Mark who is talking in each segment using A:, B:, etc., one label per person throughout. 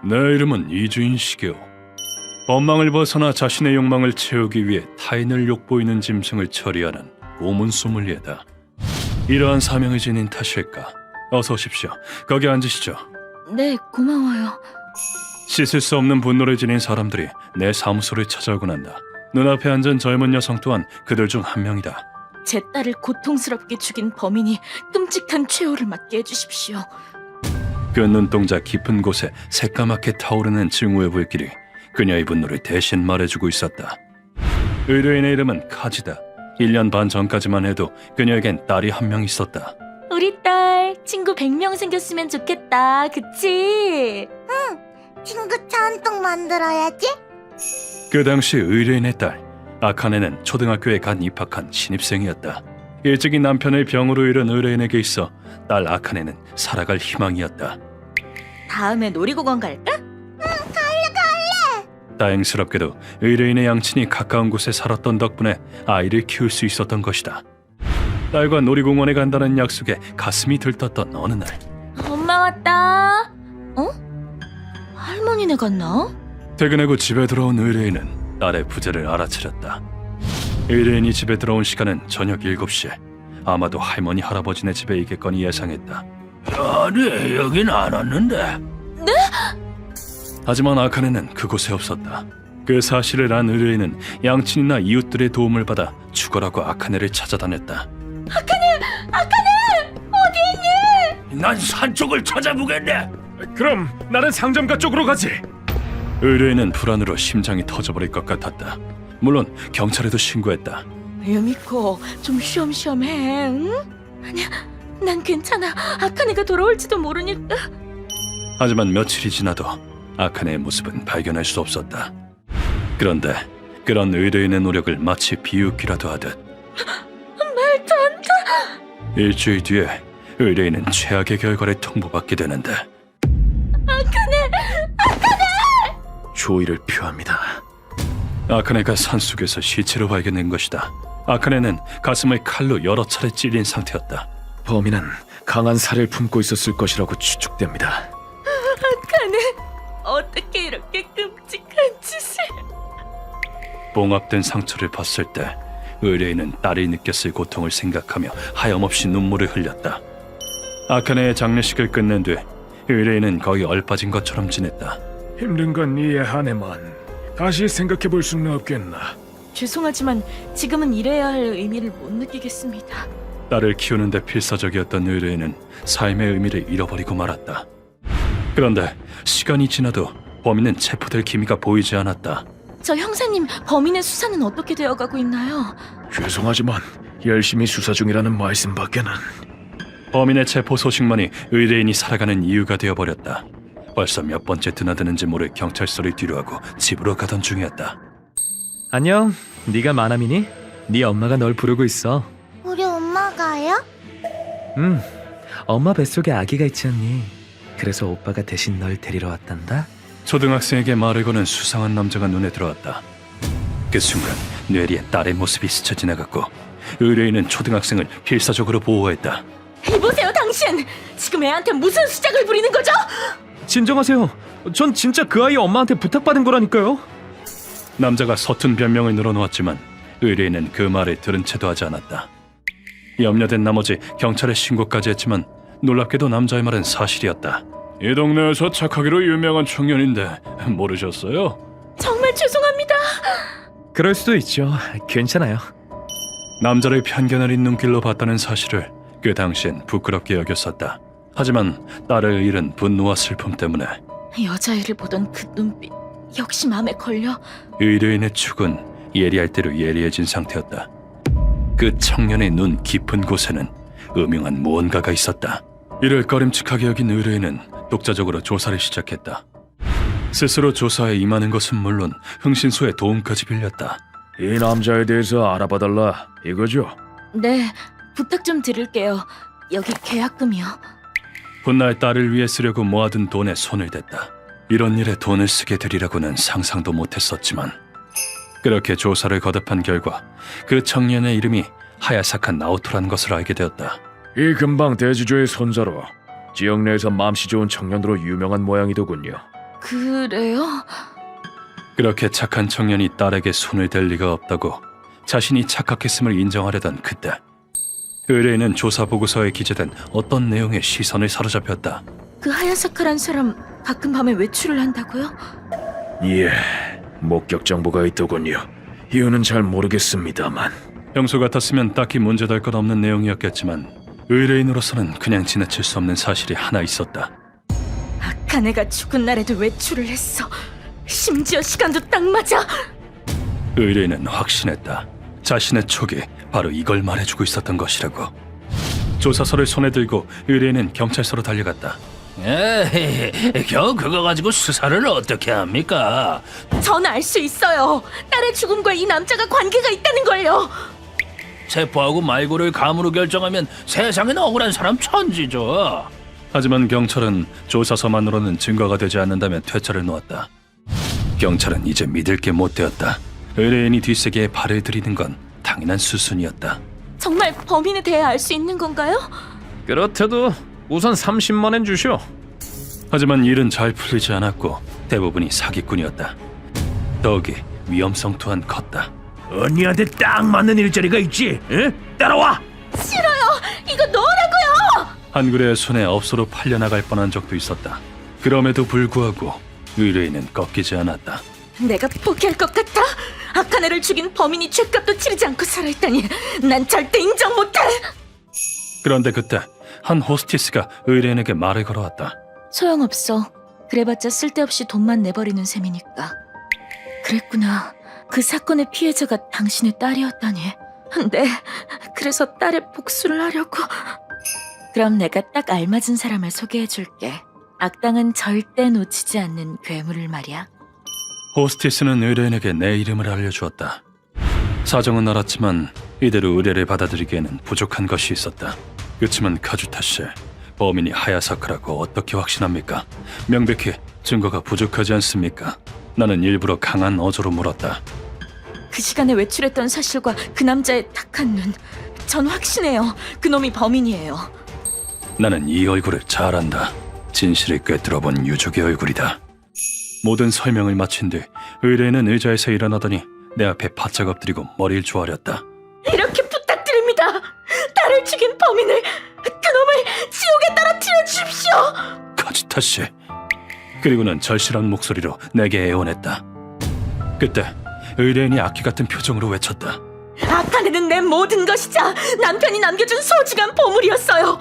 A: 내 이름은 이주인시게오. 법망을 벗어나 자신의 욕망을 채우기 위해 타인을 욕보이는 짐승을 처리하는 고문 소믈리에다. 이러한 사명을 지닌 탓일까? 어서 오십시오. 거기 앉으시죠.
B: 네, 고마워요.
A: 씻을 수 없는 분노를 지닌 사람들이 내 사무소를 찾아오곤 한다. 눈앞에 앉은 젊은 여성 또한 그들 중 한 명이다.
B: 제 딸을 고통스럽게 죽인 범인이 끔찍한 최후를 맞게 해주십시오.
A: 그 눈동자 깊은 곳에 새까맣게 타오르는 증오의 불길이 그녀의 분노를 대신 말해주고 있었다. 의뢰인의 이름은 카지다. 1년 반 전까지만 해도 그녀에겐 딸이 한 명 있었다.
B: 우리 딸 친구 100명 생겼으면 좋겠다, 그치?
C: 친구 잔뜩 만들어야지.
A: 그 당시 의뢰인의 딸 아카네는 초등학교에 간 입학한 신입생이었다. 일찍이 남편의 병으로 잃은 의뢰인에게 있어 딸 아카네는 살아갈 희망이었다.
B: 다음에 놀이공원 갈까?
A: 다행스럽게도 의뢰인의 양친이 가까운 곳에 살았던 덕분에 아이를 키울 수 있었던 것이다. 딸과 놀이공원에 간다는 약속에 가슴이 들떴던 어느 날,
B: 엄마 왔다. 어? 할머니네 갔나?
A: 퇴근하고 집에 들어온 의뢰인은 딸의 부재를 알아차렸다. 의뢰인이 집에 들어온 시간은 저녁 7시. 아마도 할머니 할아버지네 집에 있겠거니 예상했다. 아니, 여긴 안 왔는데.
B: 네?
A: 하지만 아카네는 그곳에 없었다. 그 사실을 안 의뢰인은 양친이나 이웃들의 도움을 받아 죽어라고 아카네를 찾아다녔다.
B: 아카네! 어디 있니?
A: 난 산 쪽을 찾아보겠네.
D: 그럼 나는 상점가 쪽으로 가지.
A: 의뢰인은 불안으로 심장이 터져버릴 것 같았다. 물론 경찰에도 신고했다.
B: 유미코, 좀 쉬엄쉬엄해, 응? 아니야, 난 괜찮아. 아카네가 돌아올지도 모르니까.
A: 하지만 며칠이 지나도 아카네의 모습은 발견할 수 없었다. 그런데 그런 의뢰인의 노력을 마치 비웃기라도 하듯
B: 말도 안 돼.
A: 일주일 뒤에 의뢰인은 최악의 결과를 통보받게 되는데
D: 조의를 표합니다.
A: 아카네가 산속에서 시체로 발견된 것이다. 아카네는 가슴을 칼로 여러 차례 찔린 상태였다.
D: 범인은 강한 살을 품고 있었을 것이라고 추측됩니다.
B: 아카네, 어떻게 이렇게 끔찍한 짓을.
A: 봉합된 상처를 봤을 때 의뢰인은 딸이 느꼈을 고통을 생각하며 하염없이 눈물을 흘렸다. 아카네의 장례식을 끝낸 뒤 의뢰인은 거의 얼빠진 것처럼 지냈다.
D: 힘든 건 이해하네만 다시 생각해 볼 수는 없겠나.
B: 죄송하지만 지금은 일해야 할 의미를 못 느끼겠습니다.
A: 딸을 키우는데 필사적이었던 의뢰인은 삶의 의미를 잃어버리고 말았다. 그런데 시간이 지나도 범인은 체포될 기미가 보이지 않았다.
B: 저 형사님, 범인의 수사는 어떻게 되어가고 있나요?
D: 죄송하지만 열심히 수사 중이라는 말씀밖에는.
A: 범인의 체포 소식만이 의뢰인이 살아가는 이유가 되어버렸다. 벌써 몇 번째 드나드는지 모를 경찰서를 뒤로하고 집으로 가던 중이었다.
E: 안녕, 네가 마나미니? 네 엄마가 널 부르고 있어.
C: 우리 엄마가요?
E: 엄마 뱃속에 아기가 있지 않니? 그래서 오빠가 대신 널 데리러 왔단다.
A: 초등학생에게 말을 거는 수상한 남자가 눈에 들어왔다. 그 순간 뇌리에 딸의 모습이 스쳐 지나갔고 의뢰인은 초등학생을 필사적으로 보호했다.
B: 이보세요, 당신! 지금 애한테 무슨 수작을 부리는 거죠?
E: 진정하세요. 전 진짜 그 아이 엄마한테 부탁받은 거라니까요.
A: 남자가 서툰 변명을 늘어놓았지만 의뢰인은 그 말을 들은 채도 하지 않았다. 염려된 나머지 경찰에 신고까지 했지만 놀랍게도 남자의 말은 사실이었다. 이 동네에서 착하기로 유명한 청년인데 모르셨어요?
B: 정말 죄송합니다.
E: 그럴 수도 있죠. 괜찮아요.
A: 남자를 편견을 눈길로 봤다는 사실을 그 당시엔 부끄럽게 여겼었다. 하지만 딸을 잃은 분노와 슬픔 때문에
B: 여자애를 보던 그 눈빛, 역시 마음에 걸려.
A: 의뢰인의 축은 예리할 대로 예리해진 상태였다. 그 청년의 눈 깊은 곳에는 음흉한 무언가가 있었다. 이를 꺼림칙하게 여긴 의뢰인은 독자적으로 조사를 시작했다. 스스로 조사에 임하는 것은 물론 흥신소의 도움까지 빌렸다.
D: 이 남자에 대해서 알아봐달라 이거죠?
B: 네, 부탁 좀 드릴게요. 여기 계약금이요.
A: 훗날 딸을 위해 쓰려고 모아둔 돈에 손을 댔다. 이런 일에 돈을 쓰게 되리라고는 상상도 못했었지만 그렇게 조사를 거듭한 결과 그 청년의 이름이 하야사카 나오토라는 것을 알게 되었다.
D: 이 근방 대지조의 손자로 지역 내에서 맘씨 좋은 청년으로 유명한 모양이더군요.
B: 그래요?
A: 그렇게 착한 청년이 딸에게 손을 댈 리가 없다고 자신이 착각했음을 인정하려던 그때 의뢰인은 조사 보고서에 기재된 어떤 내용의 시선을 사로잡혔다.
B: 그 하야사카란 사람 가끔 밤에 외출을 한다고요?
D: 예, 목격 정보가 있더군요. 이유는 잘 모르겠습니다만.
A: 평소 같았으면 딱히 문제될 것 없는 내용이었겠지만 의뢰인으로서는 그냥 지나칠 수 없는 사실이 하나 있었다.
B: 아카네가 죽은 날에도 외출을 했어. 심지어 시간도 딱 맞아.
A: 의뢰인은 확신했다. 자신의 촉이 바로 이걸 말해주고 있었던 것이라고. 조사서를 손에 들고 의뢰인은 경찰서로 달려갔다.
F: 에이, 겨우 그거 가지고 수사를 어떻게 합니까?
B: 전 알 수 있어요. 딸의 죽음과 이 남자가 관계가 있다는 걸요.
F: 체포하고 말고를 감으로 결정하면 세상엔 억울한 사람 천지죠.
A: 하지만 경찰은 조사서만으로는 증거가 되지 않는다며 퇴짜를 놓았다. 경찰은 이제 믿을 게 못 되었다. 의뢰인이 뒷세계에 발을 들이는 건 당연한 수순이었다.
B: 정말 범인에 대해 알 수 있는 건가요?
E: 그렇다도 우선 30만 엔 주시오.
A: 하지만 일은 잘 풀리지 않았고 대부분이 사기꾼이었다. 더욱이 위험성 또한 컸다.
F: 언니한테 딱 맞는 일자리가 있지. 에? 따라와.
B: 싫어요. 이거 넣으라고요.
A: 한글의 손에 업소로 팔려나갈 뻔한 적도 있었다. 그럼에도 불구하고 의뢰인은 꺾이지 않았다.
B: 내가 포기할 것 같아? 아카네를 죽인 범인이 죄값도 치르지 않고 살아있다니 난 절대 인정 못해.
A: 그런데 그때 한 호스티스가 의뢰인에게 말을 걸어왔다.
B: 소용없어. 그래봤자 쓸데없이 돈만 내버리는 셈이니까. 그랬구나. 그 사건의 피해자가 당신의 딸이었다니. 네, 그래서 딸의 복수를 하려고. 그럼 내가 딱 알맞은 사람을 소개해줄게. 악당은 절대 놓치지 않는 괴물을 말이야.
A: 호스티스는 의뢰인에게 내 이름을 알려주었다. 사정은 알았지만 이대로 의뢰를 받아들이기에는 부족한 것이 있었다. 그렇지만 카주타 씨, 범인이 하야사카라고 어떻게 확신합니까? 명백히 증거가 부족하지 않습니까? 나는 일부러 강한 어조로 물었다.
B: 그 시간에 외출했던 사실과 그 남자의 탁한 눈. 전 확신해요. 그놈이 범인이에요.
A: 나는 이 얼굴을 잘 안다. 진실을 꿰뚫어본 유족의 얼굴이다. 모든 설명을 마친 뒤 의뢰인은 의자에서 일어나더니 내 앞에 바짝 엎드리고 머리를 조아렸다.
B: 이렇게 부탁드립니다. 딸을 죽인 범인을, 그놈을 지옥에 떨어뜨려 주십시오.
A: 카지타 씨. 그리고는 절실한 목소리로 내게 애원했다. 그때 의뢰인이 악기 같은 표정으로 외쳤다.
B: 아카네는 내 모든 것이자 남편이 남겨준 소중한 보물이었어요.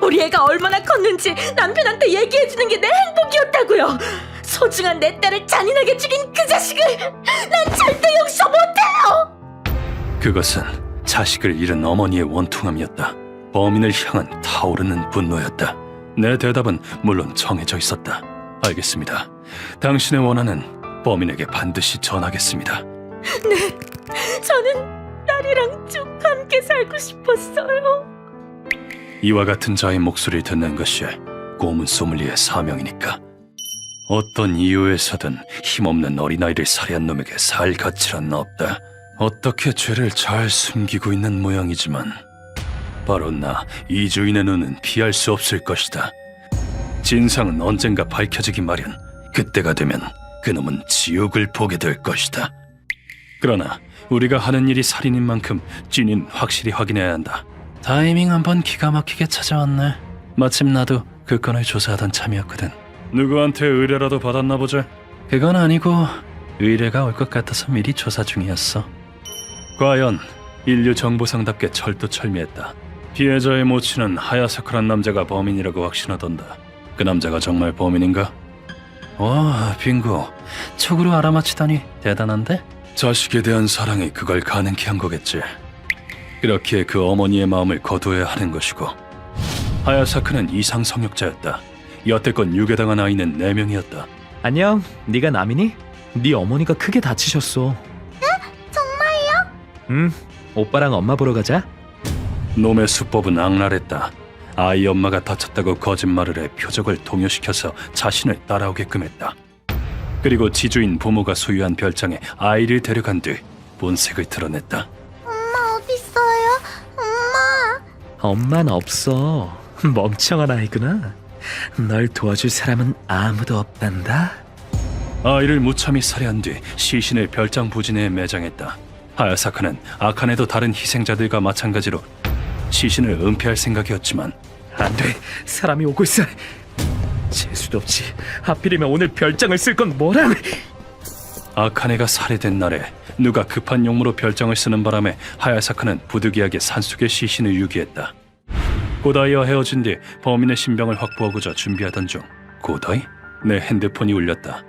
B: 우리 애가 얼마나 컸는지 남편한테 얘기해주는 게 내 행복이었다고요. 소중한 내 딸을 잔인하게 죽인 그 자식을 난 절대 용서 못해요.
A: 그것은 자식을 잃은 어머니의 원통함이었다. 범인을 향한 타오르는 분노였다. 내 대답은 물론 정해져 있었다. 알겠습니다. 당신의 원한은 범인에게 반드시 전하겠습니다.
B: 네, 저는 딸이랑 쭉 함께 살고 싶었어요.
A: 이와 같은 자의 목소리를 듣는 것이 고문 소믈리의 사명이니까. 어떤 이유에서든 힘없는 어린아이를 살해한 놈에게 살 가치란 없다. 어떻게 죄를 잘 숨기고 있는 모양이지만 바로 나 이주인의 눈은 피할 수 없을 것이다. 진상은 언젠가 밝혀지기 마련. 그때가 되면 그놈은 지옥을 보게 될 것이다. 그러나 우리가 하는 일이 살인인 만큼 찐인 확실히 확인해야 한다. 타이밍 한번 기가 막히게 찾아왔네. 마침 나도 그 건을 조사하던 참이었거든. 누구한테 의뢰라도 받았나 보자. 그건 아니고 의뢰가 올 것 같아서 미리 조사 중이었어. 과연 인류 정보상답게 철두철미했다. 피해자의 모친은 하야사쿠란 남자가 범인이라고 확신하던다. 그 남자가 정말 범인인가? 와, 빙고. 촉으로 알아맞히다니 대단한데? 자식에 대한 사랑이 그걸 가능케 한 거겠지. 그렇기에 그 어머니의 마음을 거두어야 하는 것이고, 하야사쿠는 이상성욕자였다. 여태껏 유괴당한 아이는 4명이었다.
E: 안녕, 네가 남이니? 네 어머니가 크게 다치셨어.
C: 정말요?
E: 오빠랑 엄마 보러 가자.
A: 놈의 수법은 악랄했다. 아이 엄마가 다쳤다고 거짓말을 해 표적을 동요시켜서 자신을 따라오게끔 했다. 그리고 지주인 부모가 소유한 별장에 아이를 데려간 뒤 본색을 드러냈다.
C: 엄마 어딨어요? 엄마.
E: 엄마는 없어. 멍청한 아이구나. 널 도와줄 사람은 아무도 없단다.
A: 아이를 무참히 살해한 뒤 시신을 별장 부진에 매장했다. 하야사카는 아카네도 다른 희생자들과 마찬가지로 시신을 은폐할 생각이었지만
E: 안 돼. 사람이 오고 있어. 재수도 없지. 하필이면 오늘 별장을 쓸 건 뭐람?
A: 아카네가 살해된 날에 누가 급한 용무로 별장을 쓰는 바람에 하야사카는 부득이하게 산속에 시신을 유기했다. 고다이와 헤어진 뒤 범인의 신병을 확보하고자 준비하던 중 고다이? 내 핸드폰이 울렸다.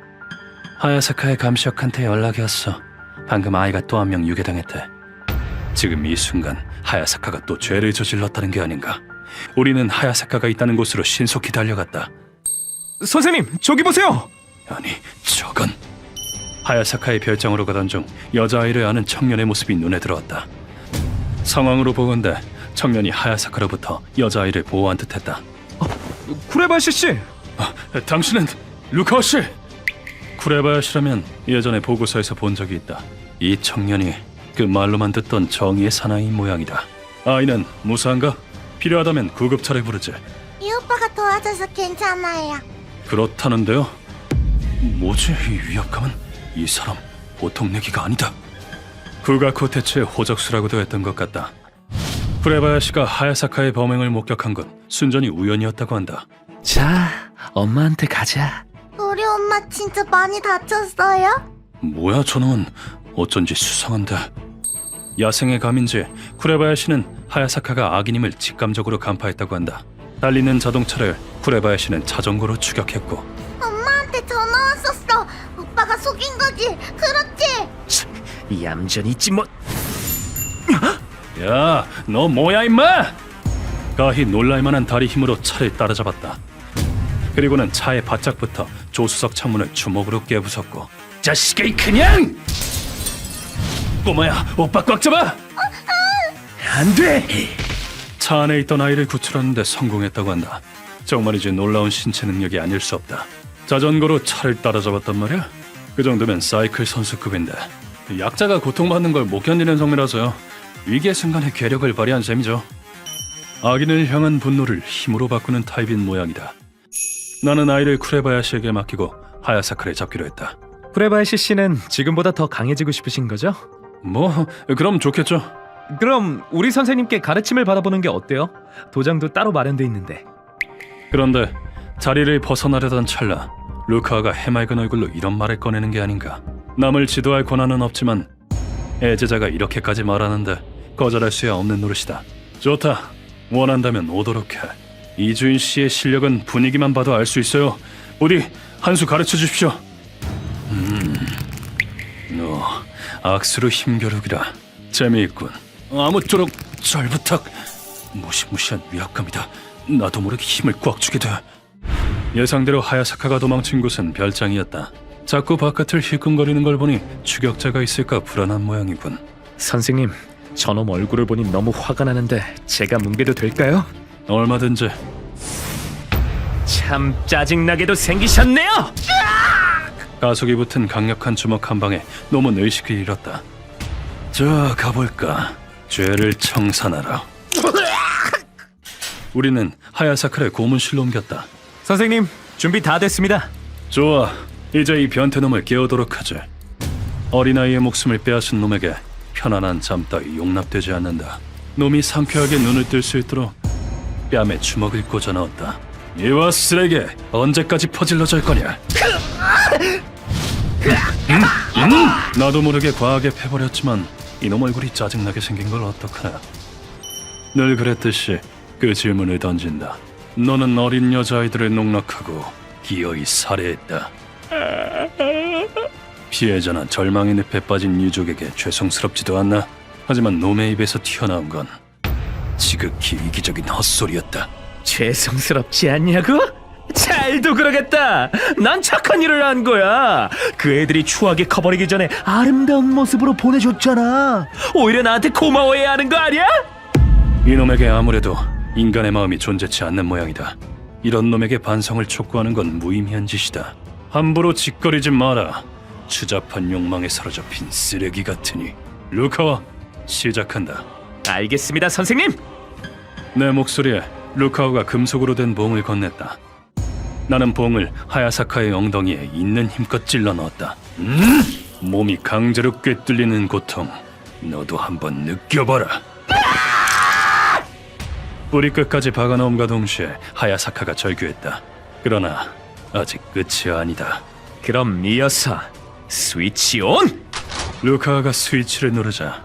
A: 하야사카의 감시역한테 연락이 왔어. 방금 아이가 또 한 명 유괴당했대. 지금 이 순간 하야사카가 또 죄를 저질렀다는 게 아닌가. 우리는 하야사카가 있다는 곳으로 신속히 달려갔다.
E: 선생님, 저기 보세요.
A: 아니, 저건... 하야사카의 별장으로 가던 중 여자아이를 아는 청년의 모습이 눈에 들어왔다. 상황으로 보건대 청년이 하야사카로부터 여자아이를 보호한 듯했다.
E: 쿠레바야시 씨.
A: 당신은 루카와 씨! 쿠레바야시라면 예전에 보고서에서 본 적이 있다. 이 청년이 그 말로만 듣던 정의의 사나이인 모양이다. 아이는 무사한가? 필요하다면 구급차를 부르지.
C: 이 오빠가 도와줘서 괜찮아요.
A: 그렇다는데요? 뭐지 이 위압감은? 이 사람 보통 내기가 아니다. 구가쿠 대체의 호적수라고도 했던 것 같다. 쿠레바야시가 하야사카의 범행을 목격한 건 순전히 우연이었다고 한다.
E: 자, 엄마한테 가자.
C: 우리 엄마 진짜 많이 다쳤어요?
A: 뭐야 저놈은 어쩐지 수상한데. 야생의 감인지 쿠레바야시는 하야사카가 악인임을 직감적으로 간파했다고 한다. 달리는 자동차를 쿠레바야시는 자전거로 추격했고
C: 엄마한테 전화 왔었어. 오빠가 속인 거지. 그렇지?
E: 얌전히 있지 뭐.
A: 야, 너 뭐야 임마! 가히 놀랄만한 다리 힘으로 차를 따라잡았다. 그리고는 차의 바짝부터 조수석 창문을 주먹으로 깨부쉈고 자식이 그냥! 꼬마야, 오빠 꽉 잡아! 안 돼! 차 안에 있던 아이를 구출하는데 성공했다고 한다. 정말이지 놀라운 신체 능력이 아닐 수 없다. 자전거로 차를 따라잡았단 말이야? 그 정도면 사이클 선수급인데 약자가 고통받는 걸 못 견디는 성미라서요. 위기의 순간에 괴력을 발휘한 셈이죠. 악인을 향한 분노를 힘으로 바꾸는 타입인 모양이다. 나는 아이를 쿠레바야시에게 맡기고 하야사카를 잡기로 했다.
E: 쿠레바야시 씨는 지금보다 더 강해지고 싶으신 거죠?
A: 뭐 그럼 좋겠죠.
E: 그럼 우리 선생님께 가르침을 받아보는 게 어때요? 도장도 따로 마련돼 있는데.
A: 그런데 자리를 벗어나려던 찰나 루카가 해맑은 얼굴로 이런 말을 꺼내는 게 아닌가. 남을 지도할 권한은 없지만 애제자가 이렇게까지 말하는데 거절할 수야 없는 노릇이다. 좋다. 원한다면 오도록 해. 이주인 씨의 실력은 분위기만 봐도 알 수 있어요. 어디 한 수 가르쳐 주십시오. 너 악수로 힘겨루기라. 재미있군. 아무쪼록 잘 부탁. 무시무시한 위압감이다. 나도 모르게 힘을 꽉 주게 돼. 예상대로 하야사카가 도망친 곳은 별장이었다. 자꾸 바깥을 힐끔거리는 걸 보니 추격자가 있을까 불안한 모양이군.
E: 선생님, 저놈 얼굴을 보니 너무 화가 나는데 제가 뭉개도 될까요?
A: 얼마든지.
E: 참 짜증나게도 생기셨네요!
A: 가속이 붙은 강력한 주먹 한 방에 놈은 의식을 잃었다. 자, 가볼까. 죄를 청산하라. 우리는 하야사카를 고문실로 옮겼다.
E: 선생님, 준비 다 됐습니다.
A: 좋아. 이제 이 변태놈을 깨우도록 하지. 어린아이의 목숨을 빼앗은 놈에게 편안한 잠 따위 용납되지 않는다. 놈이 상쾌하게 눈을 뜰 수 있도록 뺨에 주먹을 꽂아 넣었다. 이와 쓰레기, 언제까지 퍼질러질 거냐? 나도 모르게 과하게 패버렸지만 이놈 얼굴이 짜증나게 생긴 걸 어떡하나. 늘 그랬듯이 그 질문을 던진다. 너는 어린 여자아이들을 농락하고 기어이 살해했다. 피해자나 절망의 늪에 빠진 유족에게 죄송스럽지도 않나? 하지만 놈의 입에서 튀어나온 건 지극히 이기적인 헛소리였다.
E: 죄송스럽지 않냐고? 잘도 그러겠다. 난 착한 일을 한 거야. 그 애들이 추하게 커버리기 전에 아름다운 모습으로 보내줬잖아. 오히려 나한테 고마워해야 하는 거 아니야?
A: 이놈에게 아무래도 인간의 마음이 존재치 않는 모양이다. 이런 놈에게 반성을 촉구하는 건 무의미한 짓이다. 함부로 짓거리지 마라. 추잡한 욕망에 사로잡힌 쓰레기 같으니. 루카와 시작한다.
E: 알겠습니다, 선생님.
A: 내 목소리에 루카오가 금속으로 된 봉을 건넸다. 나는 봉을 하야사카의 엉덩이에 있는 힘껏 찔러 넣었다. 몸이 강제로 꿰뚫리는 고통, 너도 한번 느껴봐라. 뿌리 끝까지 박아넣음과 동시에 하야사카가 절규했다. 그러나 아직 끝이 아니다.
E: 그럼 이어서 스위치 온!
A: 루카가 스위치를 누르자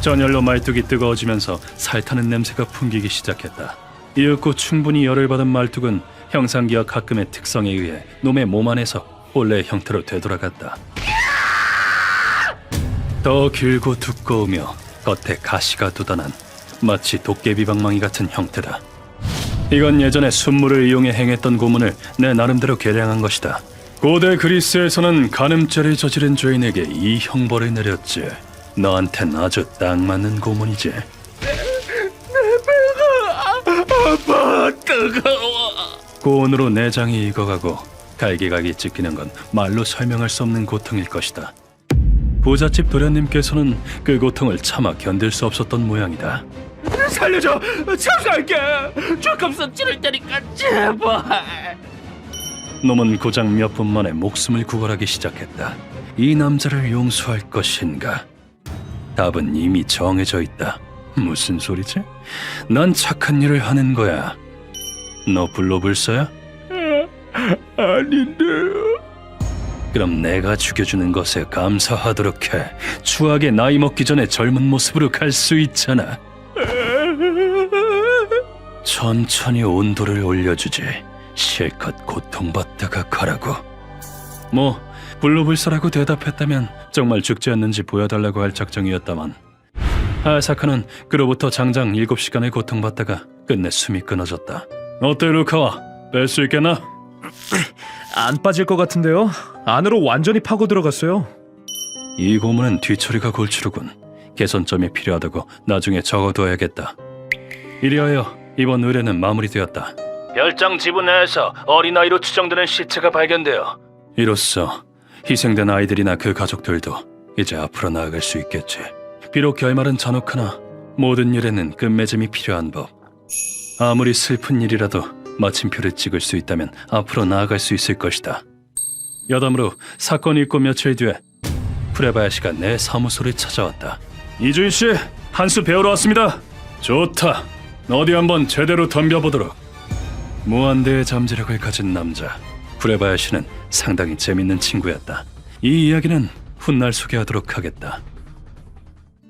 A: 전열로 말뚝이 뜨거워지면서 살타는 냄새가 풍기기 시작했다. 이윽고 충분히 열을 받은 말뚝은 형상기와 가끔의 특성에 의해 놈의 몸 안에서 본래의 형태로 되돌아갔다. 더 길고 두꺼우며 겉에 가시가 돋아난 마치 도깨비 방망이 같은 형태다. 이건 예전에 순물을 이용해 행했던 고문을 내 나름대로 개량한 것이다. 고대 그리스에서는 간음죄를 저지른 죄인에게 이 형벌을 내렸지. 너한텐 아주 딱 맞는 고문이지.
E: 아파, 뜨거워.
A: 고온으로 내장이 익어가고 갈기갈기 찢기는 건 말로 설명할 수 없는 고통일 것이다. 부잣집 도련님께서는 그 고통을 차마 견딜 수 없었던 모양이다.
E: 살려줘! 참수할게! 죄값은 치를 테니까 제발!
A: 놈은 고작 몇 분 만에 목숨을 구걸하기 시작했다. 이 남자를 용서할 것인가? 답은 이미 정해져 있다. 무슨 소리지? 난 착한 일을 하는 거야. 너 불로불서야?
D: 아닌데요.
A: 그럼 내가 죽여주는 것에 감사하도록 해. 추하게 나이 먹기 전에 젊은 모습으로 갈 수 있잖아. 천천히 온도를 올려주지. 실컷 고통받다가 가라고. 뭐 불로불사라고 대답했다면 정말 죽지 않는지 보여달라고 할 작정이었다만 하야사카는 그로부터 장장 7시간을 고통받다가 끝내 숨이 끊어졌다. 어때 루카와? 뺄 수 있겠나?
E: 안 빠질 것 같은데요? 안으로 완전히 파고 들어갔어요.
A: 이 고문은 뒤처리가 골치로군. 개선점이 필요하다고 나중에 적어둬야겠다. 이리하여 이번 의뢰는 마무리되었다. 별장 지부 내에서 어린아이로 추정되는 시체가 발견되어 이로써 희생된 아이들이나 그 가족들도 이제 앞으로 나아갈 수 있겠지. 비록 결말은 잔혹하나 모든 일에는 끝맺음이 필요한 법. 아무리 슬픈 일이라도 마침표를 찍을 수 있다면 앞으로 나아갈 수 있을 것이다. 여담으로 사건이 있고 며칠 뒤에 프레바야시가 내 사무소를 찾아왔다. 이주인 씨, 한 수 배우러 왔습니다. 좋다. 어디 한번 제대로 덤벼보도록. 무한대의 잠재력을 가진 남자 프레바야시는 상당히 재밌는 친구였다. 이 이야기는 훗날 소개하도록 하겠다.